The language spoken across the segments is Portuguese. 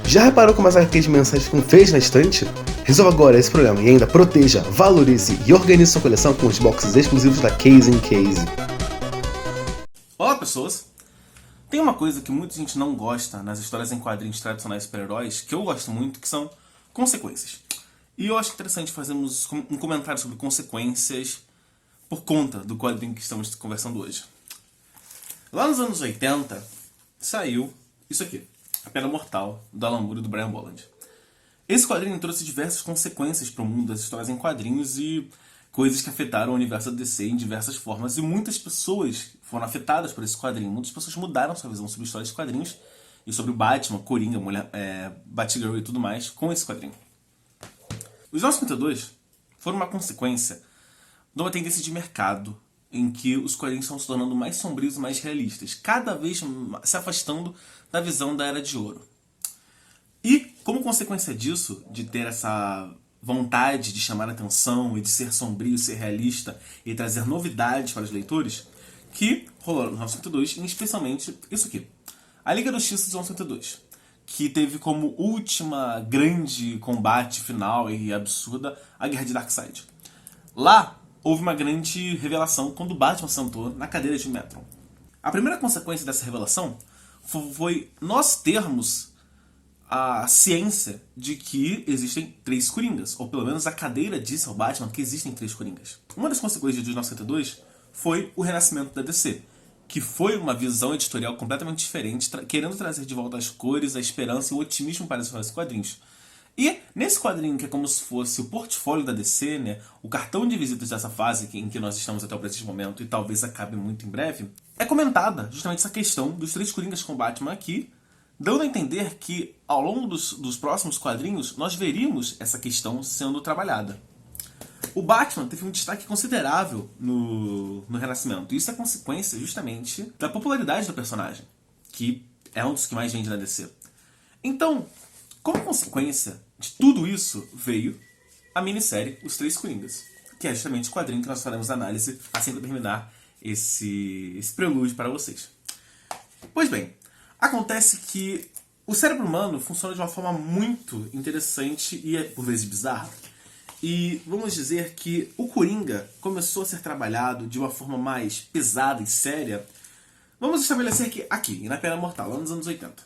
Já reparou como as HQs mensais ficam feias na estante? Resolva agora esse problema e ainda proteja, valorize e organize sua coleção com os boxes exclusivos da Case in Case. Olá pessoas! Tem uma coisa que muita gente não gosta nas histórias em quadrinhos tradicionais de super-heróis, que eu gosto muito, que são consequências. E eu acho interessante fazermos um comentário sobre consequências por conta do quadrinho que estamos conversando hoje. Lá nos anos 80, saiu isso aqui, A Pena Mortal, do Alan Moore e do Brian Bolland. Esse quadrinho trouxe diversas consequências para o mundo das histórias em quadrinhos e coisas que afetaram o universo da DC em diversas formas. E muitas pessoas foram afetadas por esse quadrinho. Muitas pessoas mudaram sua visão sobre histórias de quadrinhos e sobre o Batman, Coringa, Batgirl e tudo mais com esse quadrinho. Os 952 foram uma consequência de uma tendência de mercado em que os quadrinhos estão se tornando mais sombrios e mais realistas, cada vez se afastando da visão da Era de Ouro. E, como consequência disso, de ter essa vontade de chamar a atenção e de ser sombrio, ser realista e trazer novidades para os leitores, que rolou no 952, e especialmente isso aqui, a Liga da Justiça de 952, que teve como última grande combate final e absurda a Guerra de Darkseid. Lá, houve uma grande revelação quando o Batman sentou na cadeira de Metron. A primeira consequência dessa revelação foi nós termos a ciência de que existem 3 Coringas, ou pelo menos a cadeira disse ao Batman que existem 3 Coringas. Uma das consequências de 952 foi o renascimento da DC, que foi uma visão editorial completamente diferente, querendo trazer de volta as cores, a esperança e o otimismo para esses quadrinhos. E nesse quadrinho, que é como se fosse o portfólio da DC, né, o cartão de visitas dessa fase em que nós estamos até o presente momento, e talvez acabe muito em breve, é comentada justamente essa questão dos 3 Coringas com Batman aqui, dando a entender que ao longo dos próximos quadrinhos nós veríamos essa questão sendo trabalhada. O Batman teve um destaque considerável no Renascimento, e isso é consequência justamente da popularidade do personagem, que é um dos que mais vende na DC. Então, como consequência de tudo isso, veio a minissérie Os 3 Coringas, que é justamente o quadrinho que nós faremos análise assim que eu terminar esse prelúdio para vocês. Pois bem, acontece que o cérebro humano funciona de uma forma muito interessante e por vezes bizarra. E vamos dizer que o Coringa começou a ser trabalhado de uma forma mais pesada e séria. Vamos estabelecer que aqui, na Pena Mortal, lá nos anos 80.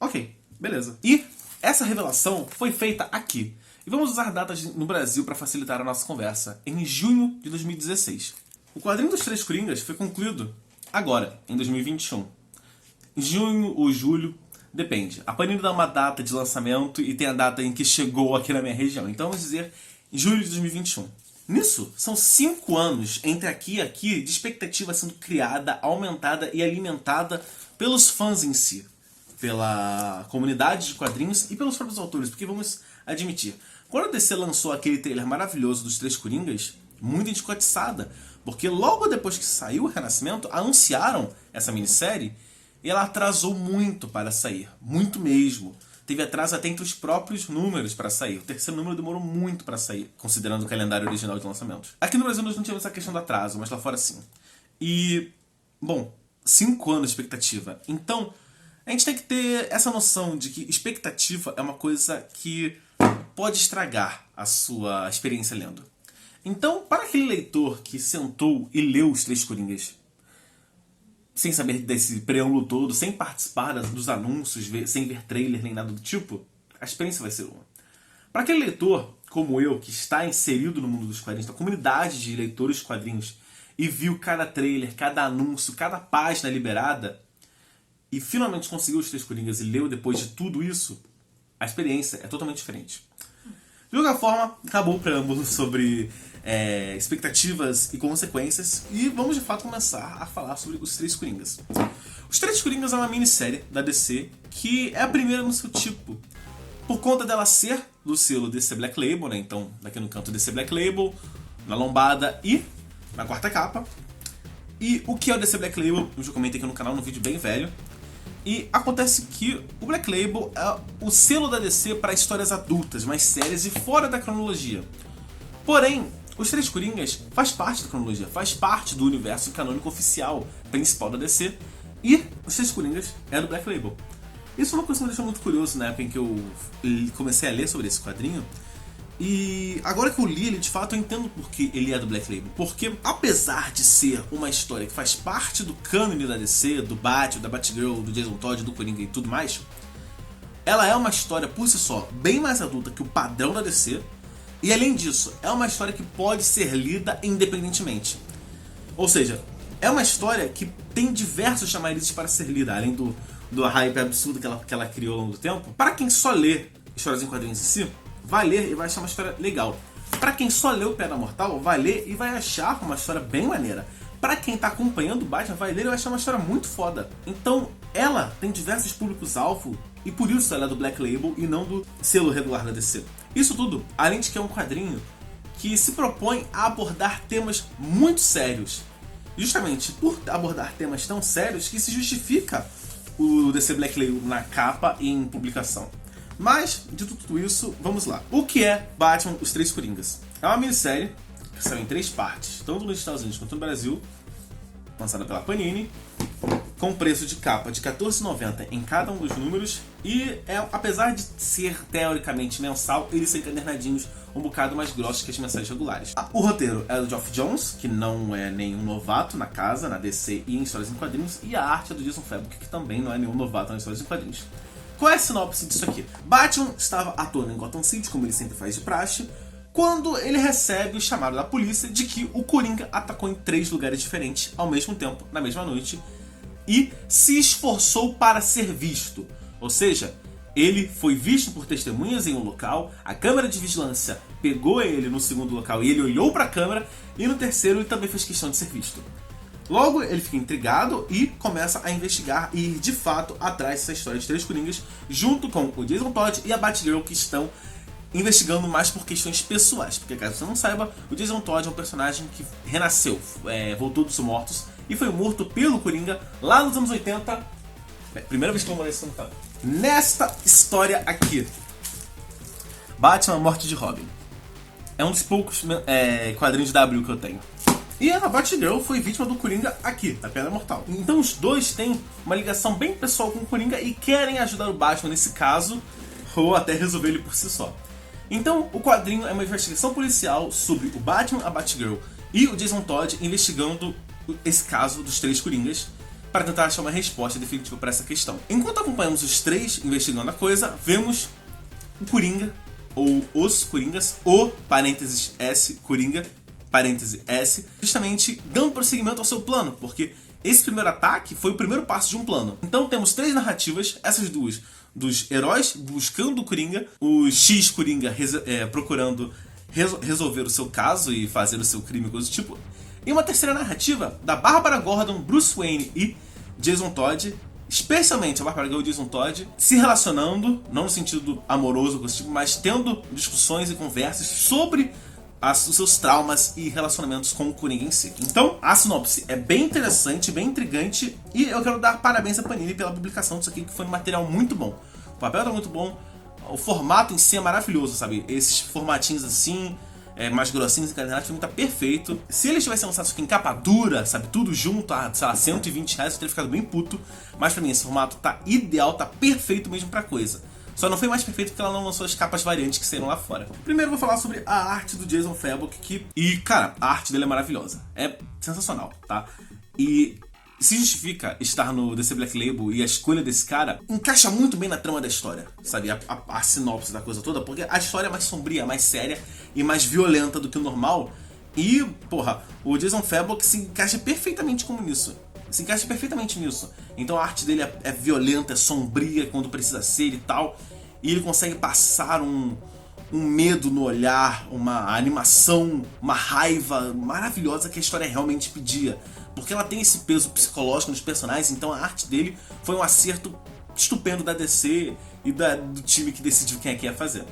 Ok, beleza. E essa revelação foi feita aqui. E vamos usar datas no Brasil para facilitar a nossa conversa. Em junho de 2016. O quadrinho dos 3 Coringas foi concluído agora, em 2021. Junho ou julho, depende. A Panini dá uma data de lançamento e tem a data em que chegou aqui na minha região. Então vamos dizer julho de 2021. Nisso, são 5 anos entre aqui e aqui de expectativa sendo criada, aumentada e alimentada pelos fãs em si, pela comunidade de quadrinhos e pelos próprios autores, porque vamos admitir, quando a DC lançou aquele trailer maravilhoso dos 3 Coringas, muita gente ficou atiçada, porque logo depois que saiu o Renascimento, anunciaram essa minissérie e ela atrasou muito para sair, muito mesmo. Teve atraso até entre os próprios números para sair. O terceiro número demorou muito para sair, considerando o calendário original de lançamentos. Aqui no Brasil nós não tínhamos essa questão do atraso, mas lá fora sim. E, bom, 5 anos de expectativa. Então, a gente tem que ter essa noção de que expectativa é uma coisa que pode estragar a sua experiência lendo. Então, para aquele leitor que sentou e leu os 3 Coringas, sem saber desse preâmbulo todo, sem participar dos anúncios, sem ver trailer nem nada do tipo, a experiência vai ser uma. Para aquele leitor, como eu, que está inserido no mundo dos quadrinhos, na comunidade de leitores de quadrinhos, e viu cada trailer, cada anúncio, cada página liberada, e finalmente conseguiu os 3 Coringas e leu depois de tudo isso, a experiência é totalmente diferente. De qualquer forma, acabou o preâmbulo sobre expectativas e consequências, e vamos de fato começar a falar sobre os 3 Coringas. Os 3 Coringas é uma minissérie da DC que é a primeira no seu tipo, por conta dela ser do selo DC Black Label, né? Então daqui no canto DC Black Label, na lombada e na quarta capa. E o que é o DC Black Label? Eu já comentei aqui no canal, num vídeo bem velho. E acontece que o Black Label é o selo da DC para histórias adultas, mais sérias e fora da cronologia. Porém, os 3 Coringas faz parte da cronologia, faz parte do universo canônico oficial, principal da DC, e os 3 Coringas é do Black Label. Isso é uma coisa que me deixou muito curioso na época em que eu comecei a ler sobre esse quadrinho. E agora que eu li ele, de fato, eu entendo porque ele é do Black Label. Porque, apesar de ser uma história que faz parte do cânone da DC, do Batman, da Batgirl, do Jason Todd, do Coringa e tudo mais, ela é uma história, por si só, bem mais adulta que o padrão da DC. E, além disso, é uma história que pode ser lida independentemente. Ou seja, é uma história que tem diversos chamarizes para ser lida, além do hype absurdo que ela criou ao longo do tempo. Para quem só lê histórias em quadrinhos em si, vai ler e vai achar uma história legal. Para quem só leu o Pedra Mortal, vai ler e vai achar uma história bem maneira. Para quem tá acompanhando o Batman, vai ler e vai achar uma história muito foda. Então, ela tem diversos públicos-alvo e por isso ela é do Black Label e não do selo regular da DC. Isso tudo, além de que é um quadrinho que se propõe a abordar temas muito sérios. Justamente por abordar temas tão sérios que se justifica o DC Black Label na capa e em publicação. Mas, dito tudo isso, vamos lá. O que é Batman, Os Três Coringas? É uma minissérie que saiu em 3 partes, tanto nos Estados Unidos quanto no Brasil, lançada pela Panini, com preço de capa de R$14,90 em cada um dos números. E, apesar de ser teoricamente mensal, eles são encadernadinhos um bocado mais grossos que as mensagens regulares. O roteiro é do Geoff Johns, que não é nenhum novato na casa, na DC e em histórias em quadrinhos, e a arte é do Jason Fabok, que também não é nenhum novato nas histórias em quadrinhos. Qual é a sinopse disso aqui? Batman estava atuando em Gotham City, como ele sempre faz de praxe, quando ele recebe o chamado da polícia de que o Coringa atacou em 3 lugares diferentes ao mesmo tempo, na mesma noite, e se esforçou para ser visto. Ou seja, ele foi visto por testemunhas em um local, a câmera de vigilância pegou ele no segundo local e ele olhou para a câmera, e no terceiro ele também fez questão de ser visto. Logo, ele fica intrigado e começa a investigar e ir de fato atrás dessa história de 3 Coringas, junto com o Jason Todd e a Batgirl, que estão investigando mais por questões pessoais. Porque, caso você não saiba, o Jason Todd é um personagem que renasceu, voltou dos mortos e foi morto pelo Coringa lá nos anos 80. Primeira vez que eu vou ler isso, nesta história aqui. Batman, Morte de Robin. É um dos poucos quadrinhos de W que eu tenho. E a Batgirl foi vítima do Coringa aqui, da Pedra Mortal. Então os dois têm uma ligação bem pessoal com o Coringa e querem ajudar o Batman nesse caso, ou até resolver ele por si só. Então o quadrinho é uma investigação policial sobre o Batman, a Batgirl e o Jason Todd investigando esse caso dos 3 Coringas para tentar achar uma resposta definitiva para essa questão. Enquanto acompanhamos os 3 investigando a coisa, vemos o Coringa, ou os Coringas, o parênteses S, Coringa, parêntese S, justamente dando prosseguimento ao seu plano, porque esse primeiro ataque foi o primeiro passo de um plano. Então temos 3 narrativas, essas duas, dos heróis buscando o Coringa, o X Coringa procurando resolver o seu caso e fazer o seu crime, coisa do tipo, e uma terceira narrativa da Bárbara Gordon, Bruce Wayne e Jason Todd, especialmente a Bárbara Gordon e Jason Todd, se relacionando, não no sentido amoroso, coisa do tipo, mas tendo discussões e conversas sobre os seus traumas e relacionamentos com o Coringa em si. Então, a sinopse é bem interessante, bem intrigante, e eu quero dar parabéns a Panini pela publicação disso aqui, que foi um material muito bom. O papel tá muito bom, o formato em si é maravilhoso, sabe? Esses formatinhos assim, mais grossinhos e cadernados, tá perfeito. Se eles tivessem lançado isso aqui em capa dura, sabe? Tudo junto, sei lá, R$120, eu teria ficado bem puto. Mas pra mim, esse formato tá ideal, tá perfeito mesmo pra coisa. Só não foi mais perfeito porque ela não lançou as capas variantes que saíram lá fora. Primeiro eu vou falar sobre a arte do Jason Fabok, e, cara, a arte dele é maravilhosa. É sensacional, tá? E se justifica estar no DC Black Label, e a escolha desse cara encaixa muito bem na trama da história, sabe? A sinopse da coisa toda, porque a história é mais sombria, mais séria e mais violenta do que o normal. E, porra, o Jason Fabok se encaixa perfeitamente como nisso. Se encaixa perfeitamente nisso. Então a arte dele é violenta, é sombria quando precisa ser e tal. E ele consegue passar um medo no olhar, uma animação, uma raiva maravilhosa que a história realmente pedia. Porque ela tem esse peso psicológico nos personagens, então a arte dele foi um acerto estupendo da DC e do time que decidiu quem é que ia fazer.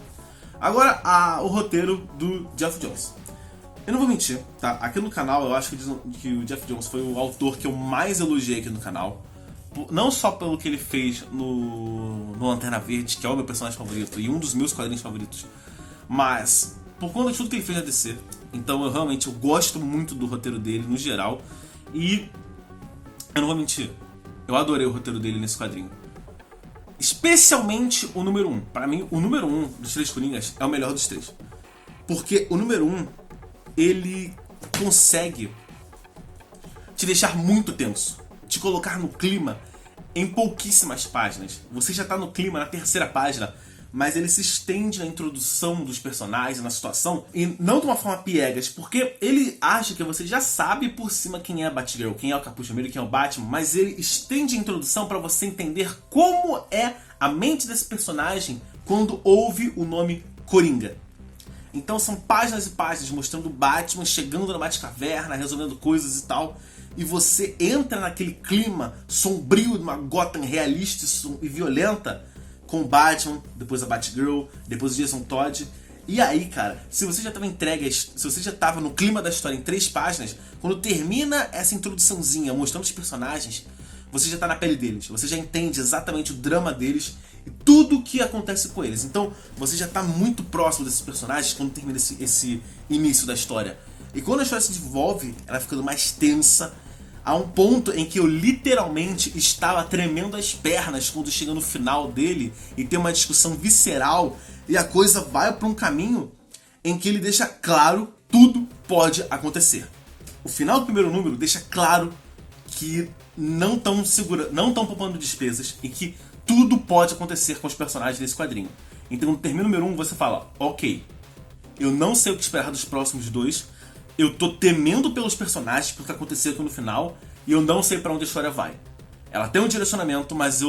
Agora, o roteiro do Geoff Johns. Eu não vou mentir, tá? Aqui no canal eu acho que o Geoff Johns foi o autor que eu mais elogiei aqui no canal. Não só pelo que ele fez no Lanterna Verde, que é o meu personagem favorito e um dos meus quadrinhos favoritos, mas por conta de tudo que ele fez na DC. Então eu gosto muito do roteiro dele no geral. E eu não vou mentir, eu adorei o roteiro dele nesse quadrinho. Especialmente o número 1. Pra mim, o número 1 dos Três Coringas é o melhor dos três. Porque o número 1, ele consegue te deixar muito tenso, te colocar no clima em pouquíssimas páginas. Você já tá no clima na terceira página, mas ele se estende na introdução dos personagens, na situação, e não de uma forma piegas, porque ele acha que você já sabe por cima quem é a Batgirl, quem é o Capuz Vermelho, quem é o Batman, mas ele estende a introdução para você entender como é a mente desse personagem quando ouve o nome Coringa. Então são páginas e páginas mostrando o Batman chegando na Batcaverna, resolvendo coisas e tal, e você entra naquele clima sombrio de uma Gotham realista e violenta, com o Batman, depois a Batgirl, depois o Jason Todd. E aí, cara, se você já estava entregue, se você já estava no clima da história em 3 páginas, quando termina essa introduçãozinha mostrando os personagens, você já está na pele deles, você já entende exatamente o drama deles e tudo o que acontece com eles. Então, você já está muito próximo desses personagens quando termina esse início da história. E quando a história se desenvolve, ela ficando mais tensa, a um ponto em que eu literalmente estava tremendo as pernas quando chega no final dele e tem uma discussão visceral e a coisa vai para um caminho em que ele deixa claro tudo pode acontecer. O final do primeiro número deixa claro que não estão poupando despesas e que tudo pode acontecer com os personagens desse quadrinho. Então, quando termina o número 1, você fala, ok, eu não sei o que esperar dos próximos 2, eu tô temendo pelos personagens, pelo que aconteceu aqui no final, e eu não sei pra onde a história vai. Ela tem um direcionamento, mas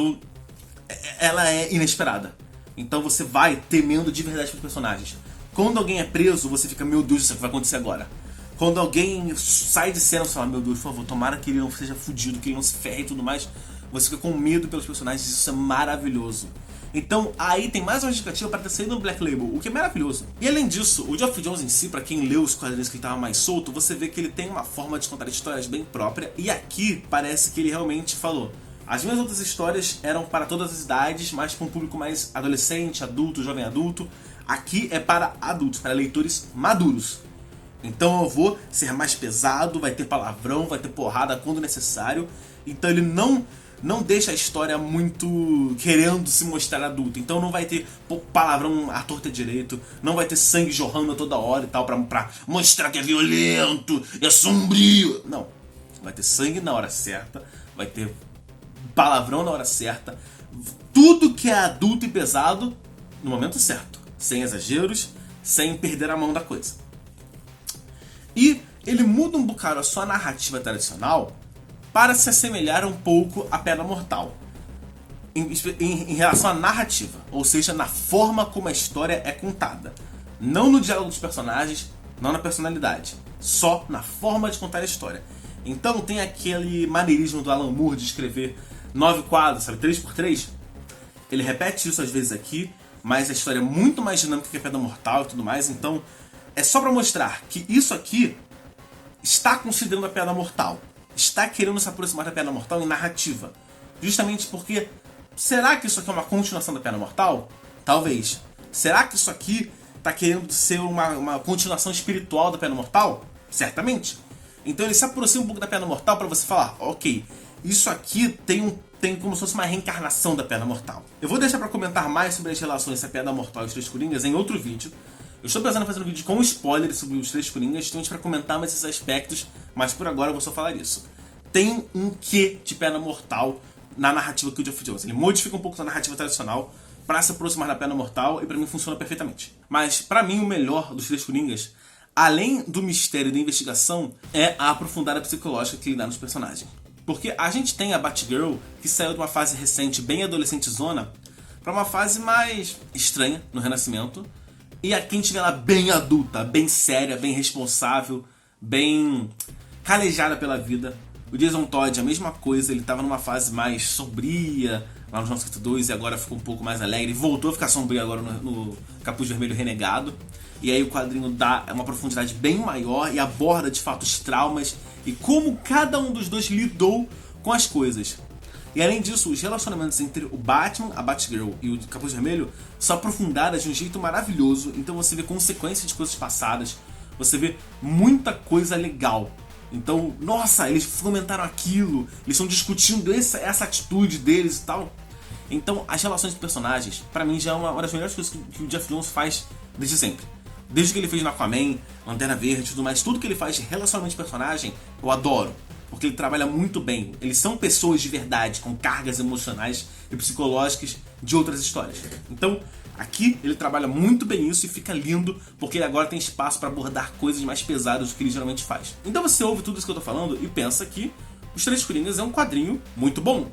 ela é inesperada. Então você vai temendo de verdade pelos personagens. Quando alguém é preso, você fica, meu Deus, o que vai acontecer agora? Quando alguém sai de cena, você fala, meu Deus, por favor, tomara que ele não seja fudido, que ele não se ferre e tudo mais. Você fica com medo pelos personagens, isso é maravilhoso. Então aí tem mais uma justificativa para ter saído no Black Label, o que é maravilhoso. E além disso, o Geoff Johns em si, para quem leu os quadrinhos que ele estava mais solto, você vê que ele tem uma forma de contar histórias bem própria. E aqui parece que ele realmente falou, as minhas outras histórias eram para todas as idades, mas para um público mais adolescente, adulto, jovem adulto. Aqui é para adultos, para leitores maduros. Então eu vou ser mais pesado, vai ter palavrão, vai ter porrada quando necessário. Então ele não deixa a história muito querendo se mostrar adulto. Então não vai ter palavrão à torta direito, não vai ter sangue jorrando a toda hora e tal, pra mostrar que é violento, é sombrio. Não, vai ter sangue na hora certa, vai ter palavrão na hora certa, tudo que é adulto e pesado no momento certo, sem exageros, sem perder a mão da coisa. E ele muda um bocado a sua narrativa tradicional para se assemelhar um pouco à Pedra Mortal em relação à narrativa, ou seja, na forma como a história é contada. Não no diálogo dos personagens, não na personalidade, só na forma de contar a história. Então tem aquele maneirismo do Alan Moore de escrever 9 quadros, sabe, 3x3. Ele repete isso às vezes aqui, mas a história é muito mais dinâmica que a Pedra Mortal e tudo mais, então é só para mostrar que isso aqui está considerando a Pedra Mortal. Está querendo se aproximar da Pedra Mortal em narrativa. Justamente porque, será que isso aqui é uma continuação da Pedra Mortal? Talvez. Será que isso aqui está querendo ser uma continuação espiritual da Pedra Mortal? Certamente. Então ele se aproxima um pouco da Pedra Mortal para você falar, ok, isso aqui tem como se fosse uma reencarnação da Pedra Mortal. Eu vou deixar para comentar mais sobre as relações da Pedra Mortal e os Três Coringas em outro vídeo. Eu estou pensando em fazer um vídeo com spoiler sobre os Três Coringas, justamente para comentar mais esses aspectos, mas por agora eu vou só falar isso. Tem um quê de Pedra Mortal na narrativa que o Geoff Johns. Ele modifica um pouco da narrativa tradicional para se aproximar da Pedra Mortal e para mim funciona perfeitamente. Mas para mim o melhor dos Três Coringas, além do mistério da investigação, é a aprofundada psicológica que ele dá nos personagens. Porque a gente tem a Batgirl, que saiu de uma fase recente bem adolescentezona para uma fase mais estranha no Renascimento. E aqui a gente vê ela bem adulta, bem séria, bem responsável, bem calejada pela vida. O Jason Todd, a mesma coisa, ele estava numa fase mais sombria lá no 952 e agora ficou um pouco mais alegre. Voltou a ficar sombrio agora no Capuz Vermelho Renegado. E aí o quadrinho dá uma profundidade bem maior e aborda de fato os traumas e como cada um dos dois lidou com as coisas. E além disso, os relacionamentos entre o Batman, a Batgirl e o Capuz Vermelho são aprofundados de um jeito maravilhoso. Então você vê consequências de coisas passadas, você vê muita coisa legal. Então, nossa, eles fomentaram aquilo, eles estão discutindo essa atitude deles e tal. Então, as relações de personagens, pra mim, já é uma das melhores coisas que o Geoff Johns faz desde sempre. Desde que ele fez no Aquaman, Lanterna Verde e tudo mais, tudo que ele faz de relacionamento de personagem, eu adoro. Porque ele trabalha muito bem. Eles são pessoas de verdade, com cargas emocionais e psicológicas de outras histórias. Então, aqui ele trabalha muito bem isso e fica lindo, porque ele agora tem espaço para abordar coisas mais pesadas do que ele geralmente faz. Então você ouve tudo isso que eu tô falando e pensa que Os Três Coringas é um quadrinho muito bom.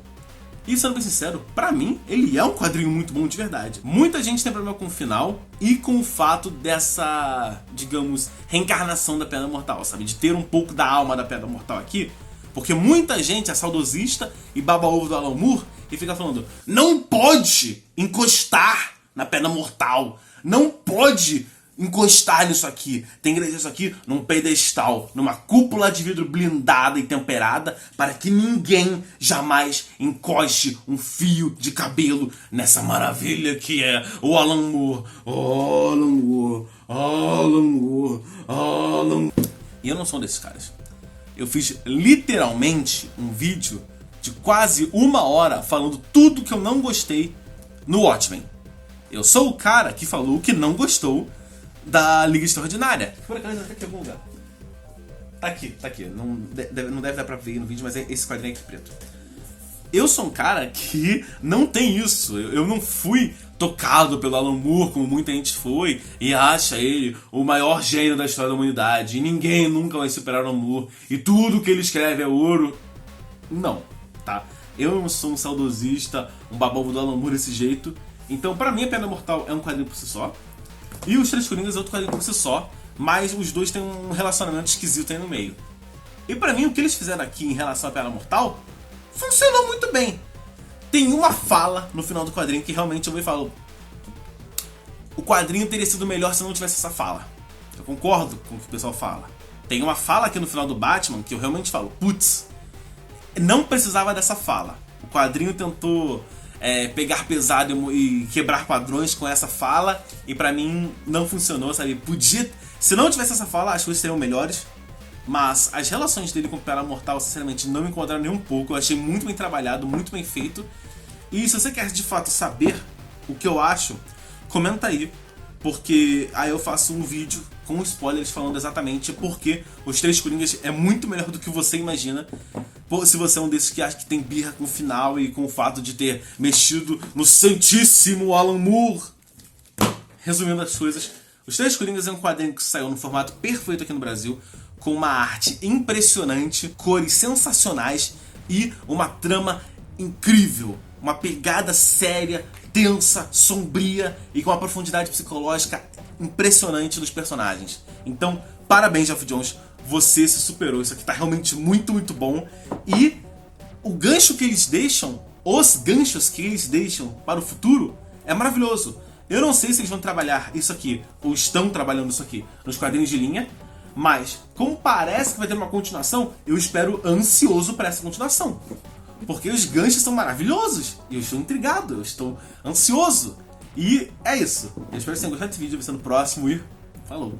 E sendo bem sincero, pra mim, ele é um quadrinho muito bom de verdade. Muita gente tem problema com o final e com o fato dessa, digamos, reencarnação da Pedra Mortal, sabe? De ter um pouco da alma da Pedra Mortal aqui. Porque muita gente é saudosista e baba-ovo do Alan Moore e fica falando: não pode encostar na Pedra Mortal, não pode encostar nisso aqui, tem que deixar isso aqui num pedestal, numa cúpula de vidro blindada e temperada, para que ninguém jamais encoste um fio de cabelo nessa maravilha que é o Alan Moore. Oh, Alan Moore, Alan Moore, Alan Moore. E eu não sou um desses caras. Eu fiz literalmente um vídeo de quase 1 hora falando tudo que eu não gostei no Watchmen. Eu sou o cara que falou que não gostou da Liga Extraordinária. Por acaso, tá aqui em algum lugar. Tá aqui. Não deve dar pra ver no vídeo, mas é esse quadrinho aqui preto. Eu sou um cara que não tem isso. Eu não fui tocado pelo Alan Moore, como muita gente foi, e acha ele o maior gênio da história da humanidade. E ninguém nunca vai superar o Alan Moore. E tudo que ele escreve é ouro. Não, tá? Eu não sou um saudosista, um babovo do Alan Moore desse jeito. Então, pra mim, a Pedra Mortal é um quadrinho por si só. E Os Três Coringas é outro quadrinho por si só, mas os dois têm um relacionamento esquisito aí no meio. E pra mim, o que eles fizeram aqui em relação à Pedra Mortal funcionou muito bem. Tem uma fala no final do quadrinho que realmente eu me falo: o quadrinho teria sido melhor se não tivesse essa fala. Eu concordo com o que o pessoal fala. Tem uma fala aqui no final do Batman que eu realmente falo: putz, não precisava dessa fala. O quadrinho tentou pegar pesado e quebrar padrões com essa fala, e pra mim não funcionou, sabe? Se não tivesse essa fala, as coisas seriam melhores. Mas as relações dele com o Pedra Mortal, sinceramente, não me incomodaram nem um pouco. Eu achei muito bem trabalhado, muito bem feito. E se você quer de fato saber o que eu acho, comenta aí, porque aí eu faço um vídeo com spoilers falando exatamente porque Os Três Coringas é muito melhor do que você imagina. Se você é um desses que acha que tem birra com o final e com o fato de ter mexido no santíssimo Alan Moore. Resumindo as coisas, Os Três Coringas é um quadrinho que saiu no formato perfeito aqui no Brasil, com uma arte impressionante, cores sensacionais e uma trama incrível. Uma pegada séria, tensa, sombria e com uma profundidade psicológica impressionante dos personagens. Então, parabéns, Geoff Johns, você se superou. Isso aqui tá realmente muito, muito bom. E o gancho que eles deixam, os ganchos que eles deixam para o futuro é maravilhoso. Eu não sei se eles vão trabalhar isso aqui, ou estão trabalhando isso aqui, nos quadrinhos de linha, mas como parece que vai ter uma continuação, eu espero ansioso para essa continuação. Porque os ganchos são maravilhosos. E eu estou intrigado, eu estou ansioso. E é isso. Eu espero que vocês tenham gostado desse vídeo. Vai ser no próximo e falou!